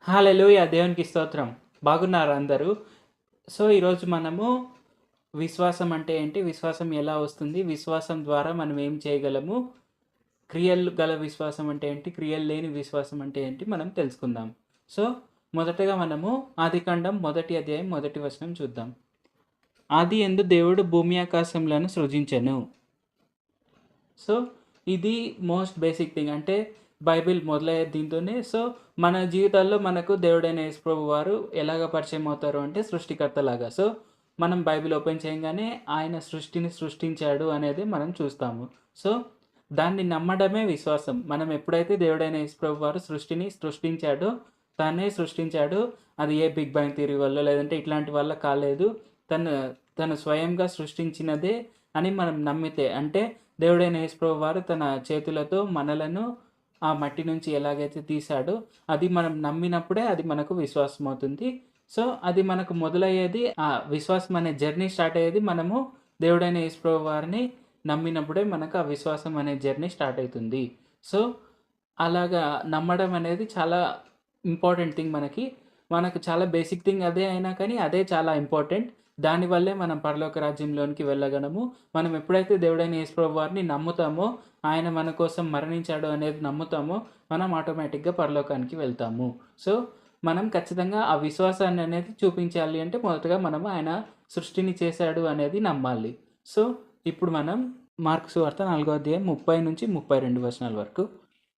హల్లెలూయా! దేవునికి స్తోత్రం. బాగున్నారా అందరూ? సో, ఈరోజు మనము విశ్వాసం అంటే ఏంటి? విశ్వాసం ఎలా వస్తుంది? విశ్వాసం ద్వారా మనం ఏం చేయగలము? క్రియలు గల విశ్వాసం అంటే ఏంటి? క్రియలు లేని విశ్వాసం అంటే ఏంటి? మనం తెలుసుకుందాం. సో, మొదటగా మనము ఆదికాండం 1 అధ్యాయం 1 వచనం చూద్దాం. ఆదియందు దేవుడు భూమి ఆకాశములను సృజించెను. సో, ఇది మోస్ట్ బేసిక్ థింగ్. అంటే బైబిల్ మొదలయ్యేది దీంతోనే. సో, మన జీవితాల్లో మనకు దేవుడైన యేసు ప్రభు వారు ఎలాగ పరిచయం అవుతారు అంటే సృష్టికర్తలాగా. సో, మనం బైబిల్ ఓపెన్ చేయంగానే ఆయన సృష్టిని సృష్టించాడు అనేది మనం చూస్తాము. సో, దాన్ని నమ్మడమే విశ్వాసం. మనం ఎప్పుడైతే దేవుడైన యేసు ప్రభు వారు సృష్టిని సృష్టించాడో, తానే సృష్టించాడు. అది ఏ బిగ్ బ్యాంగ్ థియరీ వల్లో లేదంటే ఇట్లాంటి వల్ల కాలేదు. తను తను స్వయంగా సృష్టించినదే అని మనం నమ్మితే, అంటే దేవుడైన యేసుప్రభు వారు తన చేతులతో మనలను ఆ మట్టి నుంచి ఎలాగైతే తీశాడో, అది మనం నమ్మినప్పుడే అది మనకు విశ్వాసం అవుతుంది. సో, అది మనకు మొదలయ్యేది, ఆ విశ్వాసం అనే జర్నీ స్టార్ట్ అయ్యేది మనము దేవుడైన యేసుప్రభు వారిని నమ్మినప్పుడే మనకు ఆ విశ్వాసం అనే జర్నీ స్టార్ట్ అవుతుంది. సో, అలాగా నమ్మడం అనేది చాలా ఇంపార్టెంట్ థింగ్ మనకి. మనకు చాలా బేసిక్ థింగ్ అదే అయినా కానీ అదే చాలా ఇంపార్టెంట్. దానివల్లే మనం పరలోక రాజ్యంలోనికి వెళ్ళగలము. మనం ఎప్పుడైతే దేవుడైన యేసుప్రభు వారిని నమ్ముతామో, ఆయన మన కోసం మరణించాడు అనేది నమ్ముతామో, మనం ఆటోమేటిక్‌గా పరలోకానికి వెళ్తాము. సో, మనం ఖచ్చితంగా ఆ విశ్వాసాన్ని అనేది చూపించాలి అంటే మొదటగా మనము ఆయన సృష్టిని చేశాడు అనేది నమ్మాలి. సో, ఇప్పుడు మనం మార్కు సువార్త 4 అధ్యాయం 30-32 వచనాల వరకు.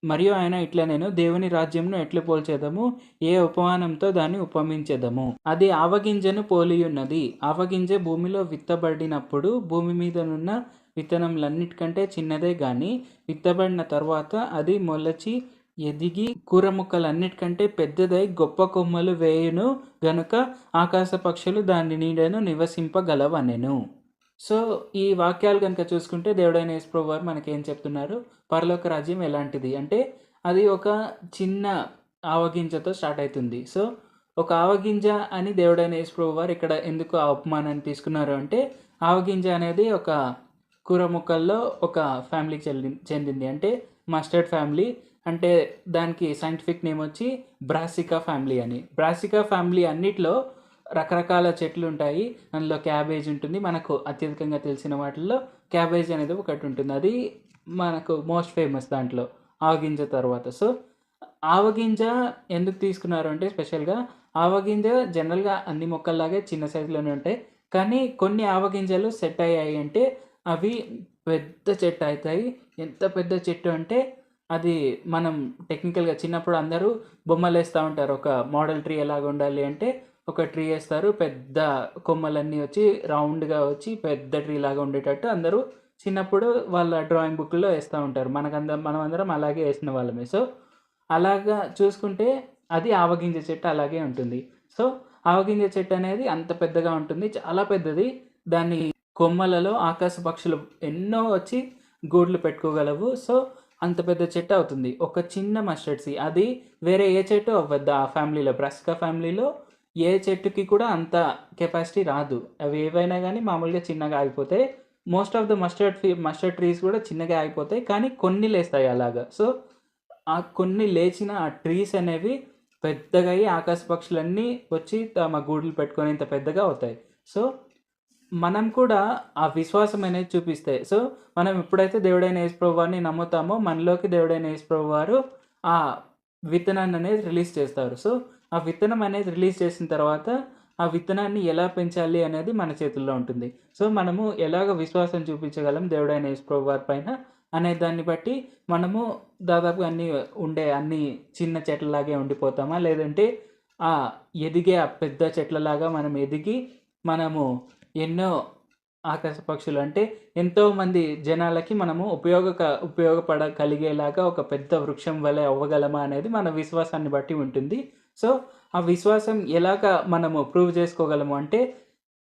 మరియు ఆయన ఇట్లా, నేను దేవుని రాజ్యంను ఎట్లు పోల్చేదము, ఏ ఉపమానంతో దాన్ని ఉపమించెదము. అది ఆవగింజను పోలియున్నది. ఆవగింజ భూమిలో విత్తబడినప్పుడు భూమి మీదనున్న విత్తనములన్నిటికంటే చిన్నదే గాని, విత్తబడిన తర్వాత అది మొలచి ఎదిగి కూర ముక్కలన్నిటికంటే పెద్దదై గొప్ప కొమ్మలు వేయును గనుక ఆకాశ పక్షులు దాని నీడను నివసింపగలవనెను. సో, ఈ వాక్యాలు గనుక చూసుకుంటే దేవుడైన యేసుప్రభు వారు మనకేం చెప్తున్నారు? పరలోక రాజ్యం ఎలాంటిది? అంటే అది ఒక చిన్న ఆవగింజతో స్టార్ట్ అయితుంది. సో, ఒక ఆవగింజ అని దేవుడైన యేసుప్రభు వారు ఇక్కడ ఎందుకు ఆ ఉపమానాన్ని తీసుకున్నారు అంటే, ఆవగింజ అనేది ఒక కూర మొక్కల్లో ఒక ఫ్యామిలీకి చెందింది. అంటే మస్టర్డ్ ఫ్యామిలీ. అంటే దానికి సైంటిఫిక్ నేమ్ వచ్చి బ్రాసికా ఫ్యామిలీ అని. బ్రాసికా ఫ్యామిలీ అన్నిట్లో రకరకాల చెట్లు ఉంటాయి. అందులో క్యాబేజ్ ఉంటుంది. మనకు అత్యధికంగా తెలిసిన వాటిల్లో క్యాబేజ్ అనేది ఒకటి ఉంటుంది. అది మనకు మోస్ట్ ఫేమస్ దాంట్లో ఆవగింజ తర్వాత. సో, ఆవగింజ ఎందుకు తీసుకున్నారు అంటే స్పెషల్‌గా, ఆవగింజ జనరల్‌గా అన్ని మొక్కల్లాగే చిన్న సైజులోనే ఉంటాయి. కానీ కొన్ని ఆవగింజలు సెట్ అయ్యాయి అంటే అవి పెద్ద చెట్టు అవుతాయి. ఎంత పెద్ద చెట్టు అంటే అది మనం టెక్నికల్‌గా చిన్నప్పుడు అందరూ బొమ్మలేస్తా ఉంటారు. ఒక మోడల్ ట్రీ ఎలాగ ఉండాలి అంటే ఒక ట్రీ ఏస్తారు. పెద్ద కొమ్మలన్నీ వచ్చి రౌండ్‌గా వచ్చి పెద్ద ట్రీ లాగా ఉండేటట్టు అందరూ చిన్నప్పుడు వాళ్ళ డ్రాయింగ్ బుక్‌లో ఏస్తా ఉంటారు. మనమందరం అలాగే ఏసిన వాళ్ళమే. సో, అలాగా చూసుకుంటే అది ఆవగింజ చెట్టు అలాగే ఉంటుంది. సో, ఆవగింజ చెట్టు అనేది అంత పెద్దగా ఉంటుంది. చాలా పెద్దది. దాని కొమ్మలలో ఆకాశ పక్షులు ఎన్నో వచ్చి గూడ్లు పెట్టుకోగలవు. సో, అంత పెద్ద చెట్టు అవుతుంది. ఒక చిన్న మస్టర్డ్ సీడ్ అది వేరే ఏ చెట్టు అవ్వద్దు ఆ ఫ్యామిలీలో. బ్రాసికా ఫ్యామిలీలో ఏ చెట్టుకి కూడా అంత కెపాసిటీ రాదు. అవి ఏవైనా గానీ మామూలుగా చిన్నగా ఆగిపోతాయి. Most of the mustard trees కూడా చిన్నగా ఆగిపోతాయి. కానీ కొన్ని లేస్తాయి అలాగా. సో, ఆ కొన్ని లేచిన ఆ ట్రీస్ అనేవి పెద్దగా అయ్యి ఆకాశ పక్షులన్నీ వచ్చి తమ గూడులు పెట్టుకునేంత పెద్దగా అవుతాయి. సో, మనం కూడా ఆ విశ్వాసం అనేది చూపిస్తే, సో, మనం ఎప్పుడైతే దేవుడైన యేసుప్రభు వారిని నమ్ముతామో మనలోకి దేవుడైన యేసుప్రభు వారు ఆ విత్తనాన్ని అనేది రిలీజ్ చేస్తారు. సో, ఆ విత్తనం అనేది రిలీజ్ చేసిన తర్వాత ఆ విత్తనాన్ని ఎలా పెంచాలి అనేది మన చేతుల్లో ఉంటుంది. సో, మనము ఎలాగ విశ్వాసం చూపించగలం దేవుడైన యేసుప్రభు వారి పైన అనే దాన్ని బట్టి మనము దాదాపుగా అన్ని చిన్న చెట్లలాగే ఉండిపోతామా? లేదంటే ఎదిగే ఆ పెద్ద చెట్లలాగా మనం ఎదిగి మనము ఎన్నో ఆకాశ పక్షులు అంటే ఎంతోమంది జనాలకి మనము ఉపయోగపడగలిగేలాగా ఒక పెద్ద వృక్షం వలె అవ్వగలమా అనేది మన విశ్వాసాన్ని బట్టి ఉంటుంది. సో, ఆ విశ్వాసం ఎలాగా మనము ప్రూవ్ చేసుకోగలము అంటే,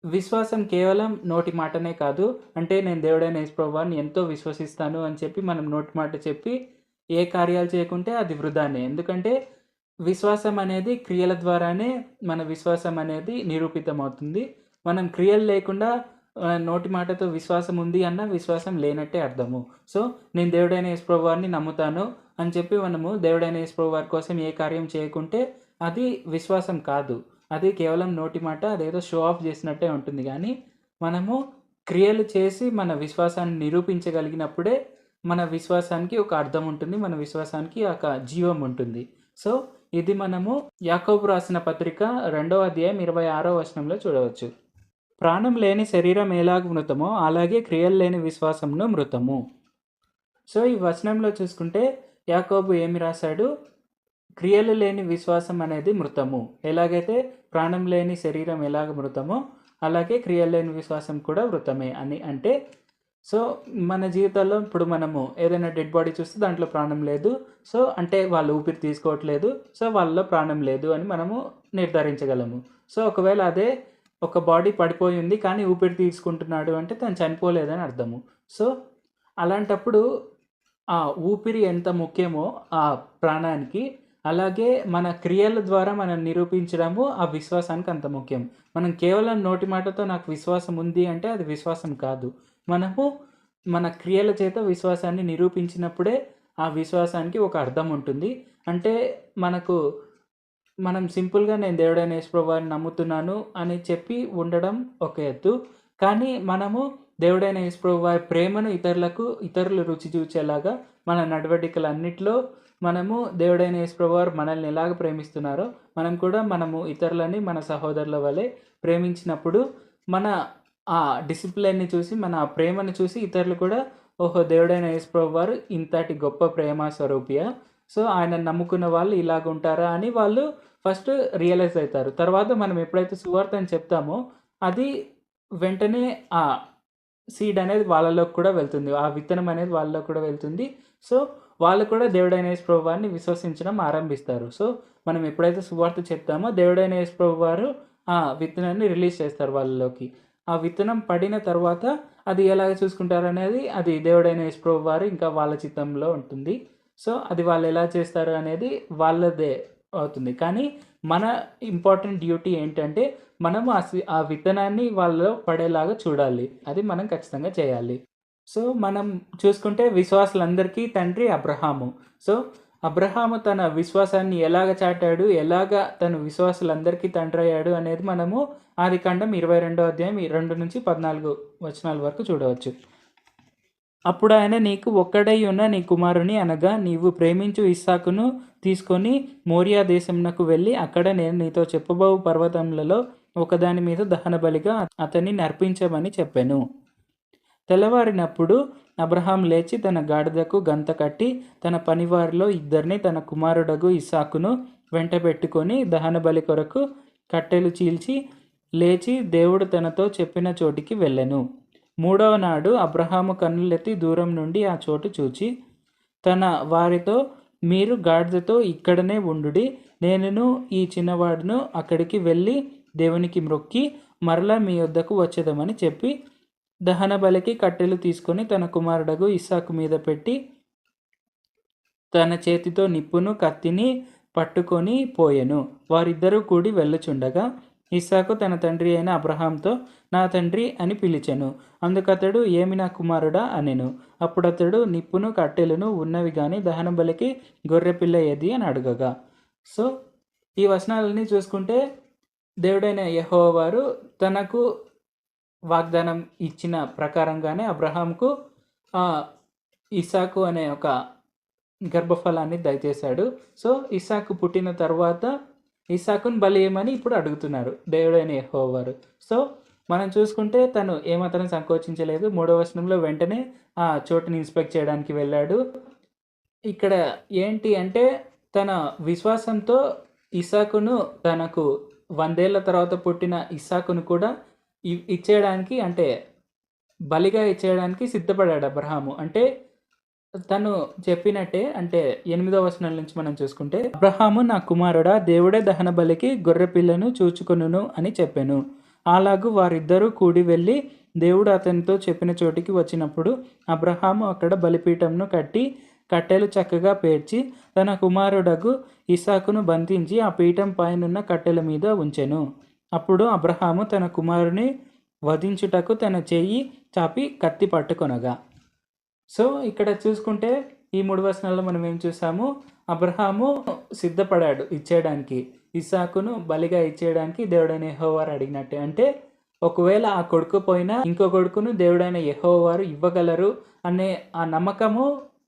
విశ్వాసం కేవలం నోటి మాటనే కాదు. అంటే నేను దేవుడైన యేసుప్రభు వారిని ఎంతో విశ్వసిస్తాను అని చెప్పి మనం నోటి మాట చెప్పి ఏ కార్యాలు చేయకుంటే అది వృధానే. ఎందుకంటే విశ్వాసం అనేది క్రియల ద్వారానే మన విశ్వాసం అనేది నిరూపితమవుతుంది. మనం క్రియలు లేకుండా నోటి మాటతో విశ్వాసం ఉంది అన్న విశ్వాసం లేనట్టే అర్థము. సో, నేను దేవుడైన యేసుప్రభు వారిని నమ్ముతాను అని చెప్పి మనము దేవుడైన యేసుప్రభు వారి కోసం ఏ కార్యం చేయకుంటే అది విశ్వాసం కాదు. అది కేవలం నోటి మాట, అదేదో షో ఆఫ్ చేసినట్టే ఉంటుంది గానీ, మనము క్రియలు చేసి మన విశ్వాసాన్ని నిరూపించగలిగినప్పుడే మన విశ్వాసానికి ఒక అర్థం ఉంటుంది. మన విశ్వాసానికి ఒక జీవం ఉంటుంది. సో, ఇది మనము యాకోబు రాసిన పత్రిక 2వ అధ్యాయం 26వ వచనంలో చూడవచ్చు. ప్రాణం లేని శరీరం ఎలాగ మృతమో అలాగే క్రియలు లేని విశ్వాసమును మృతము. సో, ఈ వచనంలో చూసుకుంటే యాకోబు ఏమి రాశాడు? క్రియలు లేని విశ్వాసం అనేది మృతము. ఎలాగైతే ప్రాణం లేని శరీరం ఎలాగ మృతమో అలాగే క్రియలు లేని విశ్వాసం కూడా మృతమే అని అంటే, సో మన జీవితాల్లో ఇప్పుడు మనము ఏదైనా డెడ్ బాడీ చూస్తే దాంట్లో ప్రాణం లేదు. సో అంటే వాళ్ళు ఊపిరి తీసుకోవట్లేదు. సో వాళ్ళలో ప్రాణం లేదు అని మనము నిర్ధారించగలము. సో ఒకవేళ అదే ఒక బాడీ పడిపోయి ఉంది కానీ ఊపిరి తీసుకుంటున్నాడు అంటే తను చనిపోలేదని అర్థము. సో అలాంటప్పుడు ఆ ఊపిరి ఎంత ముఖ్యమో ఆ ప్రాణానికి, అలాగే మన క్రియల ద్వారా మనం నిరూపించడము ఆ విశ్వాసానికి అంత ముఖ్యం. మనం కేవలం నోటి మాటతో నాకు విశ్వాసం ఉంది అంటే అది విశ్వాసం కాదు. మనము మన క్రియల చేత విశ్వాసాన్ని నిరూపించినప్పుడే ఆ విశ్వాసానికి ఒక అర్థం ఉంటుంది. అంటే మనం సింపుల్గా నేను దేవుడైన యేసుప్రభువారిని నమ్ముతున్నాను అని చెప్పి ఉండడం ఒక ఎత్తు. కానీ మనము దేవుడైన యేసుప్రభువారి ప్రేమను ఇతరులు రుచి చూచేలాగా మన నడవడికలన్నిటిలో మనము దేవుడైన యేసుప్రభువారు మనల్ని ఎలాగ ప్రేమిస్తున్నారో మనము ఇతరులని మన సహోదరుల వలె ప్రేమించినప్పుడు మన ఆ డిసిప్లిన్ని చూసి, మన ఆ ప్రేమను చూసి ఇతరులు కూడా ఓహో! దేవుడైన యేసుప్రభువారు ఇంతటి గొప్ప ప్రేమ స్వరూపియా, సో ఆయనను నమ్ముకున్న వాళ్ళు ఇలాగ ఉంటారా అని వాళ్ళు ఫస్ట్ రియలైజ్ అవుతారు. తర్వాత మనం ఎప్పుడైతే సువార్తని చెప్తామో అది వెంటనే ఆ సీడ్ అనేది వాళ్ళలోకి కూడా వెళ్తుంది. ఆ విత్తనం అనేది వాళ్ళలోకి కూడా వెళ్తుంది. సో వాళ్ళు కూడా దేవుడైన యేసు ప్రభువారిని విశ్వసించడం ఆరంభిస్తారు. సో మనం ఎప్పుడైతే సువార్త చెప్తామో దేవుడైన యేసు ప్రభువారు ఆ విత్తనాన్ని రిలీజ్ చేస్తారు వాళ్ళలోకి. ఆ విత్తనం పడిన తర్వాత అది ఎలాగ చూసుకుంటారు అనేది అది దేవుడైన యేసు ప్రభువారు ఇంకా వాళ్ళ చిత్తంలో ఉంటుంది. సో అది వాళ్ళు ఎలా చేస్తారు అనేది వాళ్ళదే అవుతుంది. కానీ మన ఇంపార్టెంట్ డ్యూటీ ఏంటంటే మనము ఆ విత్తనాన్ని వాళ్ళలో పడేలాగా చూడాలి. అది మనం ఖచ్చితంగా చేయాలి. సో మనం చూసుకుంటే విశ్వాసులందరికీ తండ్రి అబ్రహాము. సో అబ్రహాము తన విశ్వాసాన్ని ఎలాగ చాటాడు, ఎలాగ తను విశ్వాసులందరికీ తండ్రి అయ్యాడు అనేది మనము ఆదికాండం 22వ అధ్యాయం 2 నుంచి 14 వచనాల వరకు చూడవచ్చు. అప్పుడు ఆయన, నీకు ఒక్కడై ఉన్న నీ కుమారుని అనగా నీవు ప్రేమించు ఇస్సాకును తీసుకొని మోరియా దేశమునకు వెళ్ళి అక్కడ నేను నీతో చెప్పబోవు పర్వతములలో ఒకదాని మీద దహన బలిగా అతన్ని నర్పించమని చెప్పాను. తెల్లవారినప్పుడు అబ్రహాం లేచి తన గాడిదకు గంత కట్టి తన పనివారిలో ఇద్దరిని తన కుమారుడగు ఇస్సాకును వెంట పెట్టుకొని దహన బలి కొరకు కట్టెలు చీల్చి లేచి దేవుడు తనతో చెప్పిన చోటికి వెళ్ళెను. 3వ నాడు అబ్రహాము కన్నులెత్తి దూరం నుండి ఆ చోటు చూచి తన వారితో, మీరు గాడిదతో ఇక్కడనే ఉండుడి, నేనును ఈ చిన్నవాడును అక్కడికి వెళ్ళి దేవునికి మ్రొక్కి మరలా మీ వద్దకు వచ్చేదమని చెప్పి దహన బలికి కట్టెలు తీసుకొని తన కుమారుడగు ఇస్సాకు మీద పెట్టి తన చేతితో నిప్పును కత్తిని పట్టుకొని పోయెను. వారిద్దరూ కూడి వెళ్ళుచుండగా ఇస్సాకు తన తండ్రి అయిన అబ్రహాంతో, నా తండ్రి అని పిలిచెను. అందుకతడు, ఏమి నా కుమారుడా అనెను. అప్పుడతడు, నిప్పును కట్టెలను ఉన్నవి కానీ దహన బలికి గొర్రెపిల్ల ఏది అని అడగగా. సో ఈ వచనాలని చూసుకుంటే దేవుడైన యెహోవా వారు తనకు వాగ్దానం ఇచ్చిన ప్రకారంగానే అబ్రహాంకు ఇస్సాకు అనే ఒక గర్భఫలాన్ని దయచేశాడు. సో ఇస్సాకు పుట్టిన తర్వాత ఇస్సాకును బలి ఏమని ఇప్పుడు అడుగుతున్నారు దేవుడైన యెహోవా వారు. సో మనం చూసుకుంటే తను ఏమాత్రం సంకోచించలేదు. 3వ వచనంలో వెంటనే ఆ చోటుని ఇన్స్పెక్ట్ చేయడానికి వెళ్ళాడు. ఇక్కడ ఏంటి అంటే తన విశ్వాసంతో ఇస్సాకును, తనకు 100 ఏళ్ల తర్వాత పుట్టిన ఇస్సాకును కూడా ఇచ్చేయడానికి, అంటే బలిగా ఇచ్చేయడానికి సిద్ధపడ్డాడు అబ్రహాము. అంటే తను చెప్పినట్టే, అంటే 8వ వచనం నుంచి మనం చూసుకుంటే, అబ్రహాము, నా కుమారుడా, దేవుడే దహన బలికి గొర్రె పిల్లను చూచుకొనును అని చెప్పాను. అలాగూ వారిద్దరూ కూడి వెళ్ళి దేవుడు అతనితో చెప్పిన చోటికి వచ్చినప్పుడు అబ్రహాము అక్కడ బలిపీఠంను కట్టి కట్టెలు చక్కగా పేర్చి తన కుమారుడగు ఇస్సాకును బంధించి ఆ పీఠం పైనున్న కట్టెల మీద ఉంచెను. అప్పుడు అబ్రహాము తన కుమారుని వధించుటకు తన చెయ్యి చాపి కత్తి పట్టుకొనగా. సో ఇక్కడ చూసుకుంటే ఈ 3 వచనాల్లో మనం ఏం చూసాము, అబ్రహాము సిద్ధపడాడు ఇచ్చేయడానికి. ఇస్సాకును బలిగా ఇచ్చేయడానికి దేవుడైన యెహోవా వారు అడిగినట్టే. అంటే ఒకవేళ ఆ కొడుకు పోయినా ఇంకో కొడుకును దేవుడైన యెహోవా వారు ఇవ్వగలరు అనే ఆ నమ్మకము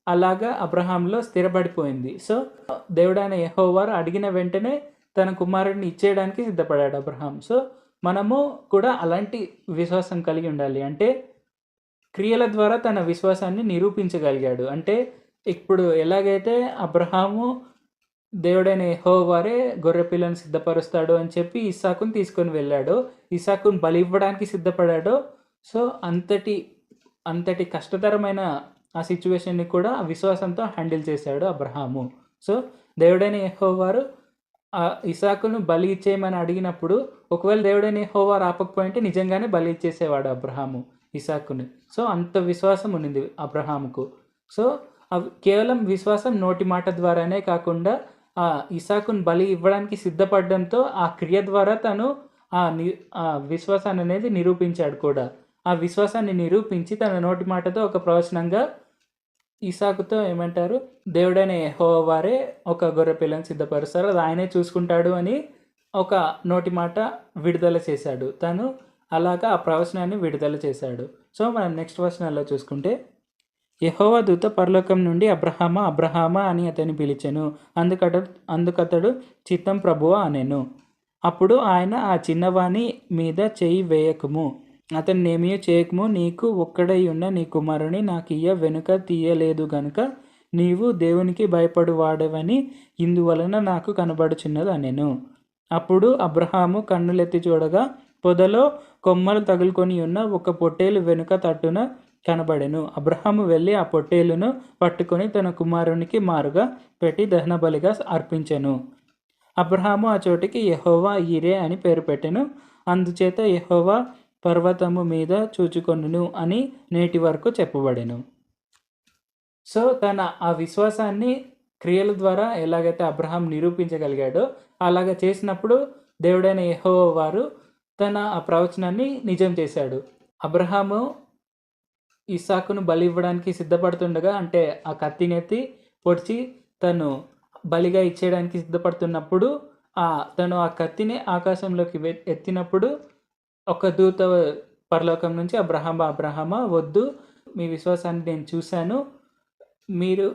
అలాగా అబ్రహాంలో స్థిరపడిపోయింది. సో దేవుడైన యెహోవా వారు అడిగిన వెంటనే తన కుమారుడిని ఇచ్చేయడానికి సిద్ధపడ్డాడు అబ్రహాం. సో మనము కూడా అలాంటి విశ్వాసం కలిగి ఉండాలి. అంటే క్రియల ద్వారా తన విశ్వాసాన్ని నిరూపించగలిగాడు. అంటే ఇప్పుడు ఎలాగైతే అబ్రహాము దేవుడైన యెహోవా వారే గొర్రెపిల్లను సిద్ధపరుస్తాడు అని చెప్పి ఇస్సాకుని తీసుకొని వెళ్ళాడో, ఇస్సాకుని బలి ఇవ్వడానికి సిద్ధపడాడో, సో అంతటి కష్టతరమైన ఆ సిచ్యువేషన్‌ని కూడా విశ్వాసంతో హ్యాండిల్ చేశాడు అబ్రహాము. సో దేవుడైన యెహోవా వారు ఇస్సాకును బలి ఇచ్చేయమని అడిగినప్పుడు, ఒకవేళ దేవుడైన యెహోవా రాపకపోయింటే నిజంగానే బలి ఇచ్చేసేవాడు అబ్రహాము ఇస్సాకుని. సో అంత విశ్వాసం ఉండింది అబ్రహాముకు. సో కేవలం విశ్వాసం నోటి మాట ద్వారానే కాకుండా ఇస్సాకుని బలి ఇవ్వడానికి సిద్ధపడడంతో ఆ క్రియ ద్వారా తను ఆ విశ్వాసాన్ని అనేది నిరూపించాడు కూడా. ఆ విశ్వాసాన్ని నిరూపించి తన నోటి మాటతో ఒక ప్రవచనంగా ఇస్సాకుతో ఏమంటారు, దేవుడైన యెహోవా వారే ఒక గొర్రె పిల్లని సిద్ధపరుస్తారు, అది ఆయనే చూసుకుంటాడు అని ఒక నోటి మాట విడుదల చేశాడు. తను అలాగా ఆ ప్రవచనాన్ని విడుదల చేశాడు. సో మనం నెక్స్ట్ వచనాల్లో చూసుకుంటే, యెహోవా దూత పరలోకం నుండి అబ్రహామా అబ్రహామా అని అతన్ని పిలిచెను. అందుకతడు చిత్తం ప్రభువా అనెను. అప్పుడు ఆయన ఆ చిన్నవాని మీద చెయ్యి వేయకుము, అతన్నేమీ చేయకుము, నీకు ఒక్కడై ఉన్న నీ కుమారుని నాకియ్య వెనుక తీయలేదు గనుక నీవు దేవునికి భయపడువాడవని ఇందువలన నాకు కనబడుచున్నది అనెను. అప్పుడు అబ్రహాము కన్నులెత్తి చూడగా పొదలో కొమ్మలు తగులుకొని ఉన్న ఒక పొట్టేలు వెనుక తట్టున కనబడెను. అబ్రహాము వెళ్ళి ఆ పొట్టేలును పట్టుకొని తన కుమారునికి మారుగా పెట్టి దహనబలిగా అర్పించెను. అబ్రహాము ఆ చోటికి యెహోవా ఈరే అని పేరు పెట్టెను. అందుచేత యెహోవా పర్వతము మీద చూచుకొనును అని నేటి వరకు చెప్పబడెను. సో తన ఆ విశ్వాసాన్ని క్రియల ద్వారా ఎలాగైతే అబ్రహాం నిరూపించగలిగాడో అలాగ చేసినప్పుడు దేవుడైన యెహోవా వారు తన ఆ ప్రవచనాన్ని నిజం చేశాడు. అబ్రహాము ఇస్సాకును బలి ఇవ్వడానికి సిద్ధపడుతుండగా, అంటే ఆ కత్తినెత్తి పొడిచి తను బలిగా ఇచ్చేయడానికి సిద్ధపడుతున్నప్పుడు తను ఆ కత్తిని ఆకాశంలోకి ఎత్తినప్పుడు ఒక దూత పరలోకం నుంచి అబ్రహామా వద్దు, మీ విశ్వాసాన్ని నేను చూశాను, మీరు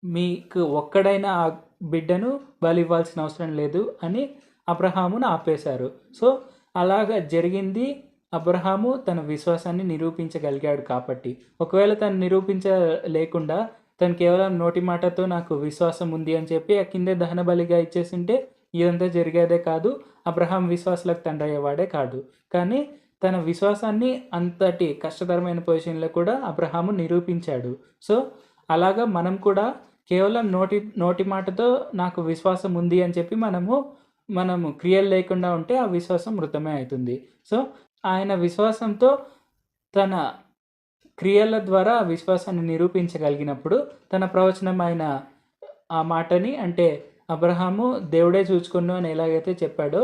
మీకు ఒక్కడైనా ఆ బిడ్డను బలి ఇవ్వాల్సిన అవసరం లేదు అని అబ్రహామును ఆపేశారు. సో అలాగా జరిగింది. అబ్రహాము తన విశ్వాసాన్ని నిరూపించగలిగాడు కాబట్టి. ఒకవేళ తను నిరూపించలేకుండా తను కేవలం నోటి మాటతో నాకు విశ్వాసం ఉంది అని చెప్పి ఆ కిందే దహన బలిగా ఇచ్చేసింటే ఇదంతా జరిగేదే కాదు, అబ్రహాం విశ్వాసులకు తండ్రి అయ్యేవాడే కాదు. కానీ తన విశ్వాసాన్ని అంతటి కష్టతరమైన పొజిషన్లో కూడా అబ్రహాము నిరూపించాడు. సో అలాగా మనం కూడా కేవలం నోటి మాటతో నాకు విశ్వాసం ఉంది అని చెప్పి మనము క్రియలు లేకుండా ఉంటే ఆ విశ్వాసం మృతమే అవుతుంది. సో ఆయన విశ్వాసంతో తన క్రియల ద్వారా ఆ విశ్వాసాన్ని నిరూపించగలిగినప్పుడు తన ప్రవచనమైన ఆ మాటని, అంటే అబ్రహాము దేవుడే చూచుకొను అని ఎలాగైతే చెప్పాడో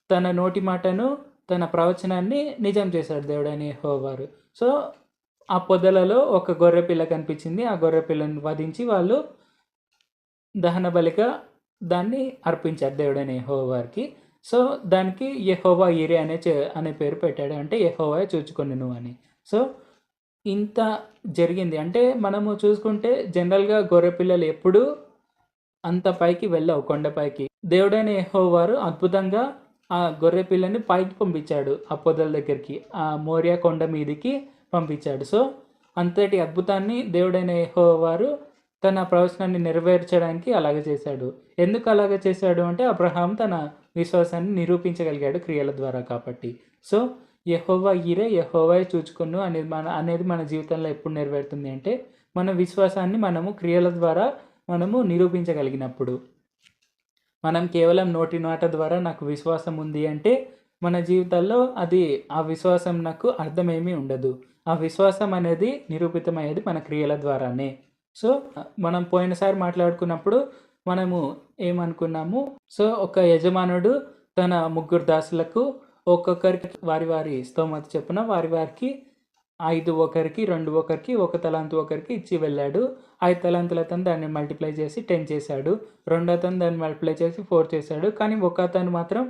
తన నోటి మాటను, తన ప్రవచనాన్ని నిజం చేశాడు దేవుడైన యెహోవా వారు. సో ఆ పొదలలో ఒక గొర్రె పిల్ల కనిపించింది. ఆ గొర్రె పిల్లను వధించి వాళ్ళు దహన బలిగా దాన్ని అర్పించారు దేవుడైన యెహోవా వారికి. సో దానికి యెహోవా ఈరే అనే పేరు పెట్టాడు. అంటే యెహోవా చూచుకొనెను అని. సో ఇంత జరిగింది. అంటే మనము చూసుకుంటే జనరల్గా గొర్రె పిల్లలు ఎప్పుడూ అంత పైకి వెళ్ళవు, కొండపైకి. దేవుడైన యెహోవా వారు అద్భుతంగా ఆ గొర్రె పిల్లని పైకి పంపించాడు, ఆ పొదల దగ్గరికి, ఆ మోరియా కొండ మీదికి పంపించాడు. సో అంతటి అద్భుతాన్ని దేవుడైన యెహోవా వారు తన ప్రవచనాన్ని నెరవేర్చడానికి అలాగే చేశాడు. ఎందుకు అలాగే చేశాడు అంటే అబ్రహాం తన విశ్వాసాన్ని నిరూపించగలిగాడు క్రియల ద్వారా కాబట్టి. సో యెహోవా ఈరే, యెహోవా చూచుకొను అనేది మన జీవితంలో ఎప్పుడు నెరవేరుతుంది అంటే మన విశ్వాసాన్ని మనము క్రియల ద్వారా మనము నిరూపించగలిగినప్పుడు. మనం కేవలం నోటి మాట ద్వారా నాకు విశ్వాసం ఉంది అంటే మన జీవితాల్లో ఆ విశ్వాసం నాకు అర్థమేమీ ఉండదు. ఆ విశ్వాసం అనేది నిరూపితమయ్యేది మన క్రియల ద్వారానే. సో మనం పోయినసారి మాట్లాడుకున్నప్పుడు మనము ఏమనుకున్నాము, సో ఒక యజమానుడు తన 3 దాసులకు ఒక్కొక్కరికి వారి స్తోమత చొప్పున వారికి 5 ఒకరికి, 2 ఒకరికి, 1 తలాంతు ఒకరికి ఇచ్చి వెళ్ళాడు. 5 తలాంతుల అతను దాన్ని మల్టిప్లై చేసి 10 చేశాడు. 2 అతను దాన్ని మల్టిప్లై చేసి 4 చేశాడు. కానీ ఒక అతను మాత్రం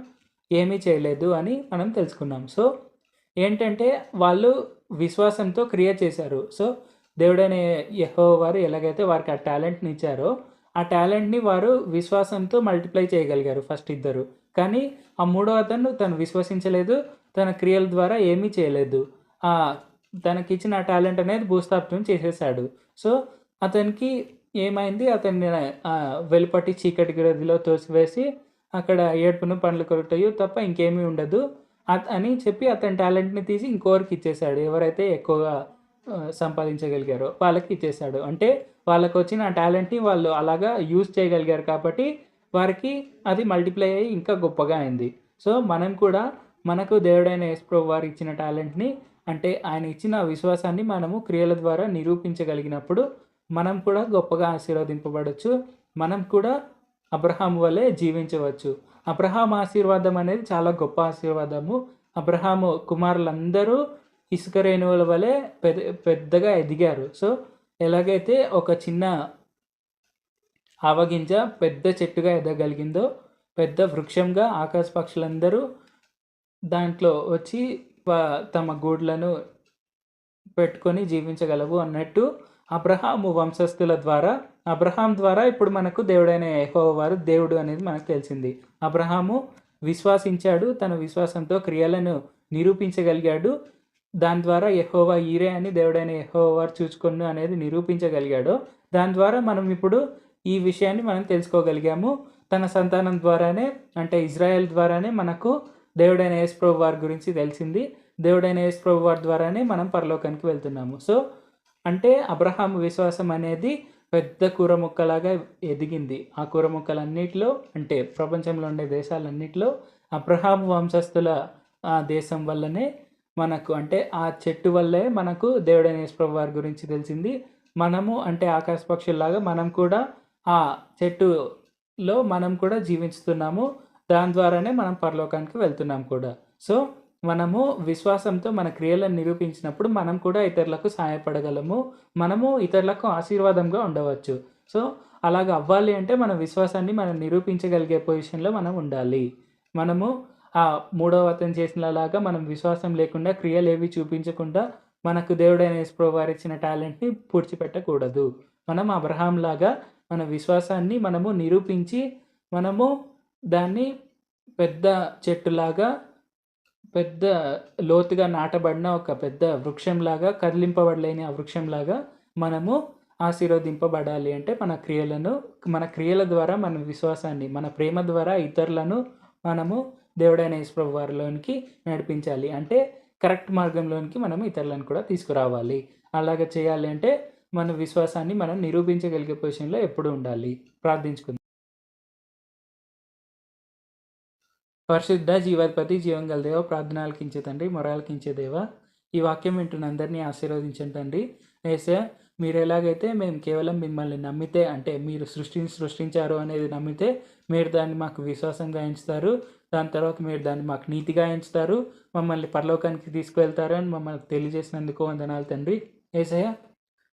ఏమీ చేయలేదు అని మనం తెలుసుకున్నాం. సో ఏంటంటే వాళ్ళు విశ్వాసంతో క్రియ చేశారు. సో దేవుడైన యెహోవా వారు ఎలాగైతే వారికి ఆ టాలెంట్ని ఇచ్చారో ఆ టాలెంట్ని వారు విశ్వాసంతో మల్టిప్లై చేయగలిగారు ఫస్ట్ ఇద్దరు. కానీ ఆ మూడో అతను తను విశ్వసించలేదు, తన క్రియల ద్వారా ఏమీ చేయలేదు. తనకిచ్చిన టాలెంట్ అనేది భూస్థాపితం చేసేసాడు. సో అతనికి ఏమైంది, అతన్ని వెలుపటి చీకటి గదిలో తోసివేసి అక్కడ ఏడుపును పండ్లు కొరుకుతాయో తప్ప ఇంకేమీ ఉండదు అని చెప్పి అతని టాలెంట్ని తీసి ఇంకోరికి ఇచ్చేశాడు. ఎవరైతే ఎక్కువగా సంపాదించగలిగారో వాళ్ళకి ఇచ్చేశాడు. అంటే వాళ్ళకు వచ్చిన ఆ టాలెంట్ని వాళ్ళు అలాగా యూజ్ చేయగలిగారు కాబట్టి వారికి అది మల్టిప్లై అయ్యి ఇంకా గొప్పగా అయింది. సో మనం కూడా మనకు దేవుడైన యేసు ప్రభువు వారు ఇచ్చిన టాలెంట్ని, అంటే ఆయన ఇచ్చిన విశ్వాసాన్ని మనము క్రియల ద్వారా నిరూపించగలిగినప్పుడు మనం కూడా గొప్పగా ఆశీర్వదింపబడవచ్చు. మనం కూడా అబ్రహాము వలె జీవించవచ్చు. అబ్రహాం ఆశీర్వాదం అనేది చాలా గొప్ప ఆశీర్వాదము. అబ్రహాము కుమారులందరూ ఇసుక రేణువుల వలె పెద్దగా ఎదిగారు. సో ఎలాగైతే ఒక చిన్న ఆవగింజ పెద్ద చెట్టుగా ఎదగలిగిందో, పెద్ద వృక్షంగా ఆకాశ పక్షులందరూ దాంట్లో వచ్చి తమ గూడ్లను పెట్టుకొని జీవించగలవు అన్నట్టు అబ్రహాము వంశస్థుల ద్వారా, అబ్రహాం ద్వారా ఇప్పుడు మనకు దేవుడైన యెహోవా వారు దేవుడు అనేది మనకు తెలిసింది. అబ్రహాము విశ్వాసించాడు, తన విశ్వాసంతో క్రియలను నిరూపించగలిగాడు. దాని ద్వారా యెహోవా ఈరే అని దేవుడైన యెహోవా వారు చూచుకొను అనేది నిరూపించగలిగాడు. దాని ద్వారా మనం ఇప్పుడు ఈ విషయాన్ని మనం తెలుసుకోగలిగాము. తన సంతానం ద్వారానే, అంటే ఇజ్రాయెల్ ద్వారానే మనకు దేవుడైన యేసు ప్రభు వారి గురించి తెలిసింది. దేవుడైన యేసు ప్రభు వారి ద్వారానే మనం పరలోకానికి వెళ్తున్నాము. సో అంటే అబ్రహాము విశ్వాసం అనేది పెద్ద కూర ముక్కలాగా ఎదిగింది. ఆ కూర ముక్కలన్నిటిలో, అంటే ప్రపంచంలో ఉండే దేశాలన్నిటిలో అబ్రహాము వంశస్థుల దేశం వల్లనే మనకు, అంటే ఆ చెట్టు వల్లే మనకు దేవుడైన యేసు ప్రభు వారి గురించి తెలిసింది. మనము అంటే ఆకాశ పక్షుల్లాగా మనం కూడా ఆ చెట్టులో మనం కూడా జీవిస్తున్నాము. దాని ద్వారానే మనం పరలోకానికి వెళ్తున్నాం కూడా. సో మనము విశ్వాసంతో మన క్రియలను నిరూపించినప్పుడు మనం కూడా ఇతరులకు సహాయపడగలము. మనము ఇతరులకు ఆశీర్వాదంగా ఉండవచ్చు. సో అలాగ అవ్వాలి అంటే మన విశ్వాసాన్ని మనం నిరూపించగలిగే పొజిషన్లో మనం ఉండాలి. మనము ఆ మూడవ అతను చేసినలాగా మనం విశ్వాసం లేకుండా క్రియలు ఏవి చూపించకుండా మనకు దేవుడైన యేసు ప్రభువు వారు ఇచ్చిన టాలెంట్ని పూడ్చిపెట్టకూడదు. మనం అబ్రహాం లాగా మన విశ్వాసాన్ని మనము నిరూపించి మనము దాన్ని పెద్ద చెట్టులాగా, పెద్ద లోతుగా నాటబడిన ఒక పెద్ద వృక్షంలాగా, కదిలింపబడలేని ఆ వృక్షంలాగా మనము ఆశీర్వదింపబడాలి. అంటే మన క్రియల ద్వారా మన విశ్వాసాన్ని, మన ప్రేమ ద్వారా ఇతరులను మనము దేవుడైన యేసు ప్రభు వారిలోనికి నడిపించాలి. అంటే కరెక్ట్ మార్గంలోనికి మనం ఇతరులను కూడా తీసుకురావాలి. అలాగ చేయాలి అంటే మన విశ్వాసాన్ని మనం నిరూపించగలిగే పొజిషన్లో ఎప్పుడు ఉండాలి. ప్రార్థించుకుందాం. పరిశుద్ధ జీవాధిపతి జీవం గల దేవ, ప్రార్థన ఆలకించే తండ్రి, మొరాలకించే దేవ, ఈ వాక్యం వింటున్న అందరినీ ఆశీర్వదించండి తండ్రి. యేసయ్య, మీరు ఎలాగైతే మేము కేవలం మిమ్మల్ని నమ్మితే, అంటే మీరు సృష్టించారు అనేది నమ్మితే మీరు దాన్ని మాకు విశ్వాసంగా ఎంచుతారు. దాని తర్వాత మీరు దాన్ని మాకు నీతిగా ఎంచుతారు, మమ్మల్ని పరలోకానికి తీసుకువెళ్తారు అని మమ్మల్ని తెలియజేసినందుకు వందనాలు తండ్రి. యేసయ్య,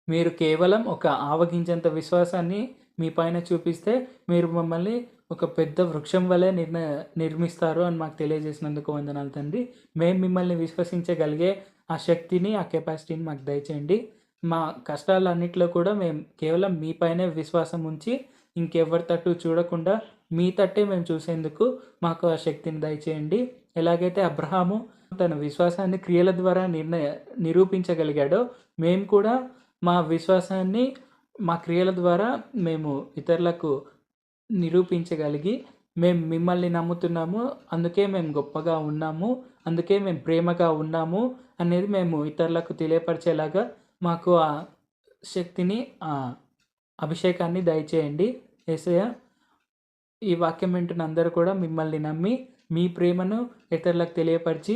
మీరు కేవలం ఒక ఆవగించంత విశ్వాసాన్ని మీ పైన చూపిస్తే మీరు మమ్మల్ని ఒక పెద్ద వృక్షం వలె నిర్మిస్తారు అని మాకు తెలియజేసినందుకు వందనాలు తండ్రి. మేము మిమ్మల్ని విశ్వసించగలిగే ఆ శక్తిని, ఆ కెపాసిటీని మాకు దయచేయండి. మా కష్టాలన్నింటిలో కూడా మేము కేవలం మీ పైనే విశ్వాసం ఉంచి ఇంకెవరి తట్టు చూడకుండా మీ తట్టే మేము చూసేందుకు మాకు ఆ శక్తిని దయచేయండి. ఎలాగైతే అబ్రహాము తన విశ్వాసాన్ని క్రియల ద్వారా నిరూపించగలిగాడో మేము కూడా మా విశ్వాసాన్ని మా క్రియల ద్వారా మేము ఇతరులకు నిరూపించగలిగి, మేము మిమ్మల్ని నమ్ముతున్నాము, అందుకే మేము గొప్పగా ఉన్నాము, అందుకే మేము ప్రేమగా ఉన్నాము అనేది మేము ఇతరులకు తెలియపరిచేలాగా మాకు ఆ శక్తిని, ఆ అభిషేకాన్ని దయచేయండి. యేసయ్య, ఈ వాక్యం వింటున్న అందరూ కూడా మిమ్మల్ని నమ్మి మీ ప్రేమను ఇతరులకు తెలియపరిచి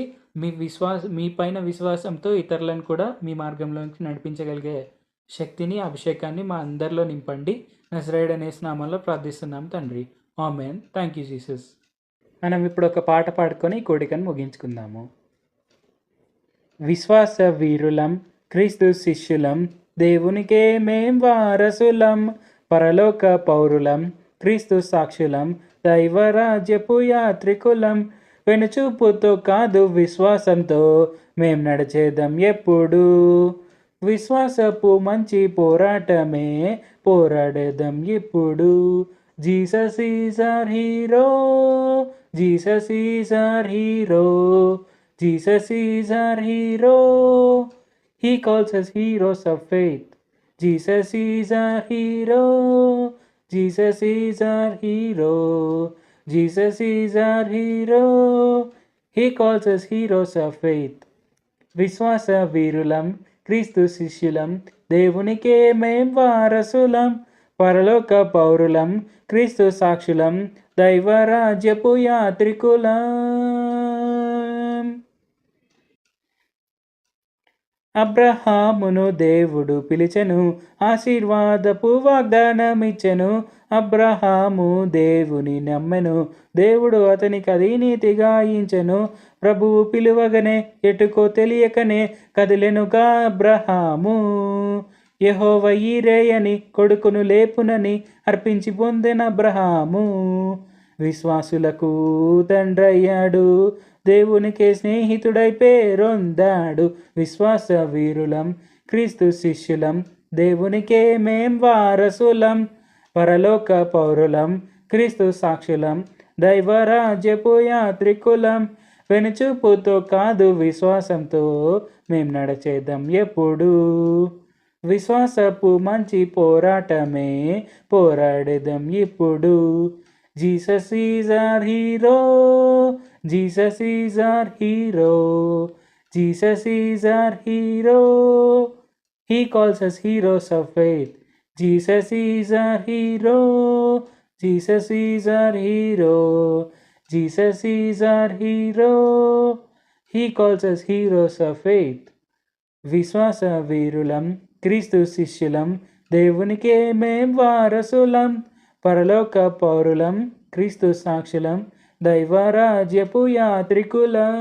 మీ పైన విశ్వాసంతో ఇతరులను కూడా మీ మార్గంలోకి నడిపించగలిగే శక్తిని, అభిషేకాన్ని మా అందరిలో నింపండి. నజరేయుడైన యేసు నామములో ప్రార్థిస్తున్నాం తండ్రి. ఆమేన్. Thank you Jesus. మనం ఇప్పుడు ఒక పాట పాడుకొని కూడికను ముగించుకుందాము. విశ్వాస వీరులం క్రీస్తు శిష్యులం, దేవునికే మేం వారసులం, పరలోక పౌరులం, క్రీస్తు సాక్షులం, దైవరాజ్యపు యాత్రికులం. వెనుచూపుతో కాదు విశ్వాసంతో మేం నడిచేద్దాం ఎప్పుడు. విశ్వాసపు మంచి పోరాటమే పోరాడేద్దాం ఇప్పుడు. Jesus is our hero, Jesus is our hero, Jesus is our hero. He calls us heroes of faith. Jesus is our hero. Jesus is our hero. Jesus is our hero. He calls us heroes of faith. విశ్వాస వీరులం, క్రీస్తు శిష్యులం, దేవునికే మేం వారసులం, పరలోక పౌరులం, క్రీస్తు సాక్షులం, దైవరాజ్యపు యాత్రికులం. అబ్రహామును దేవుడు పిలిచెను, ఆశీర్వాదపు వాగ్దానమిచ్చెను. అబ్రహాము దేవుని నమ్మెను, దేవుడు అతనికి అది నీతిగా ఎంచెను. ప్రభువు పిలువగనే ఎటుకో తెలియకనే కదిలెనుగా అబ్రహాము. యెహోవా ఈరే అని కొడుకును లేపునని అర్పించి పొందిన అబ్రహాము. విశ్వాసులకు తండ్రయ్యాడు, దేవునికే స్నేహితుడై పేరొందాడు. విశ్వాస వీరులం, క్రీస్తు శిష్యులం, దేవునికే మేం వారసులం, పరలోక పౌరులం, క్రీస్తు సాక్షులం, దైవరాజ్యపు యాత్రికులం. వెనుచూపుతో కాదు విశ్వాసంతో మేం నడిచేద్దాం ఎప్పుడు. విశ్వాసపు మంచి పోరాటమే పోరాడేద్దాం ఇప్పుడు. Jesus is our hero. Jesus is our hero. Jesus is our hero. He calls us heroes of faith. Jesus is our hero. Jesus is our hero. Jesus is our hero. He calls us heroes of faith. విశ్వాస వీరులం, క్రీస్తు శిష్యులం, దేవునికే మేం వారసులం, పరలోక పౌరులం, క్రీస్తు సాక్షులం, దైవరాజ్యపు యాత్రికులం.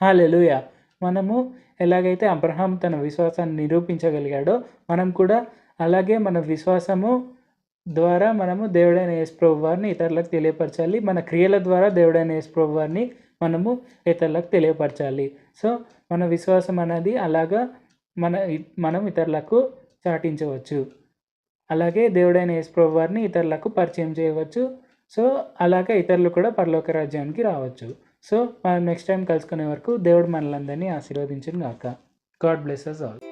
హల్లెలూయా. మనము ఎలాగైతే Abraham తన విశ్వాసాన్ని నిరూపించగలిగాడో మనం కూడా అలాగే మన విశ్వాసము ద్వారా మనము దేవుడైన యేసుప్రభు వారిని ఇతరులకు తెలియపరచాలి. మన క్రియల ద్వారా దేవుడైన యేసుప్రభు వారిని మనము ఇతరులకు తెలియపరచాలి. సో మన విశ్వాసం అనేది అలాగా మనం ఇతరులకు చాటించవచ్చు. అలాగే దేవుడైన యేసుప్రభు వారిని ఇతరులకు పరిచయం చేయవచ్చు. సో అలాగే ఇతరులు కూడా పరలోక రాజ్యానికి రావచ్చు. సో మనం నెక్స్ట్ టైం కలుసుకునే వరకు దేవుడు మనలందరినీ ఆశీర్వదించును గాక. God bless us all.